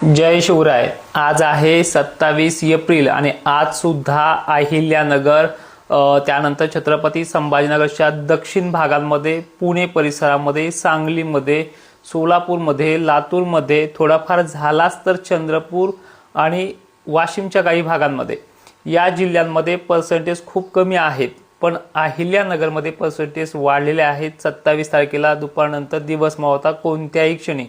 जय शिवराय। आज आहे 27 एप्रिल आणि आज सुद्धा अहिल्यानगर त्यानंतर छत्रपती संभाजीनगरच्या दक्षिण भागांमध्ये, पुणे परिसरामध्ये, सांगलीमध्ये, सोलापूरमध्ये, लातूरमध्ये, थोडाफार झालाच तर चंद्रपूर आणि वाशिमच्या काही भागांमध्ये, या जिल्ह्यांमध्ये पर्सेंटेज खूप कमी आहेत। पण अहिल्यानगरमध्ये पर्सेंटेज वाढलेले आहेत। 27 तारखेला दुपारनंतर दिवस मावळता कोणत्याही क्षणी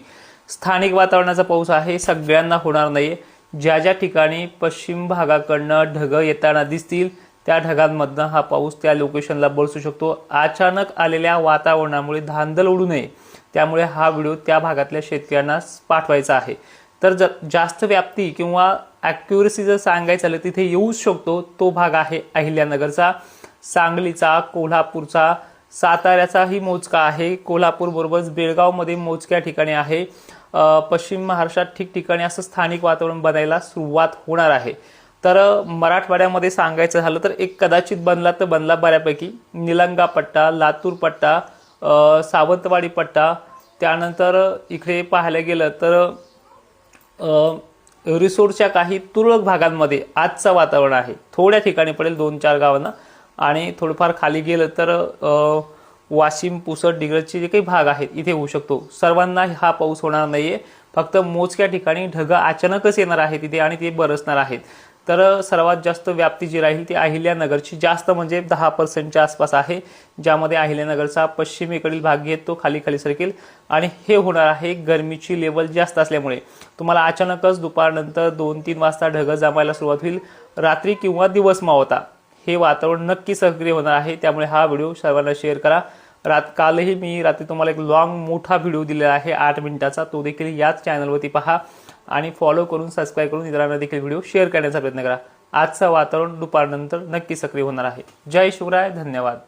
स्थानिक वातावरणाचा पाऊस आहे, सगळ्यांना होणार नाही। ज्या ज्या ठिकाणी पश्चिम भागाकडनं ढग येताना दिसतील त्या ढगांमधनं हा पाऊस त्या लोकेशनला बरसू शकतो। अचानक आलेल्या वातावरणामुळे धांदल उडू नये, त्यामुळे हा व्हिडिओ त्या भागातल्या शेतकऱ्यांना पाठवायचा आहे। तर जास्त व्याप्ती किंवा ॲक्युरसी जर सांगायचं झालं तिथे येऊच शकतो तो भाग आहे अहिल्यानगरचा, सांगलीचा, कोल्हापूरचा, साताऱ्याचाही मोजका आहे। कोल्हापूर बरोबरच बेळगावमध्ये मोजक्या ठिकाणी आहे। पश्चिम महाराष्ट्रात ठिकठिकाणी असं स्थानिक वातावरण बनायला सुरुवात होणार आहे। तर मराठवाड्यामध्ये सांगायचं झालं तर एक कदाचित बनला तर बनला बऱ्यापैकी। निलंगा पट्टा, लातूर पट्टा, सावंतवाडी पट्टा, त्यानंतर इकडे पाहायला गेलं तर रिसोडच्या काही तुरळक भागांमध्ये आजचं वातावरण आहे। थोड्या ठिकाणी पडेल 2-4 गावांना, आणि थोडंफार खाली गेलं तर वाशिम, पुसद, डिग्रजचे जे काही भाग आहेत इथे होऊ शकतो। सर्वांना हा पाऊस होणार नाहीये, फक्त मोजक्या ठिकाणी ढग अचानकच येणार आहेत तिथे आणि ते बरसणार आहेत। तर सर्वात जास्त व्याप्ती जी राहील ती अहिल्यानगरची, जास्त म्हणजे 10% आसपास आहे, ज्यामध्ये अहिल्यानगरचा पश्चिमेकडील भाग येतो, खाली खाली सरकेल। आणि हे होणार आहे गरमीची लेवल जास्त असल्यामुळे तुम्हाला अचानकच दुपारनंतर 2-3 वाजता ढग जमायला सुरुवात होईल। रात्री किंवा दिवस मावळता हे वातावरण नक्की सक्रिय होणार आहे, त्यामुळे हा व्हिडिओ सर्वांना शेअर करा। कालही मी रात्री तुम्हाला एक लॉंग मोठा व्हिडिओ दिलेला आहे 8 मिनिटाचा, तो देखील याच चॅनलवरती पहा आणि फॉलो करून सबस्क्राइब करून इतरांना देखील व्हिडिओ शेअर करण्याचा प्रयत्न करा। आजचं वातावरण दुपारनंतर नक्की सक्रिय होणार आहे। जय शिवराय, धन्यवाद।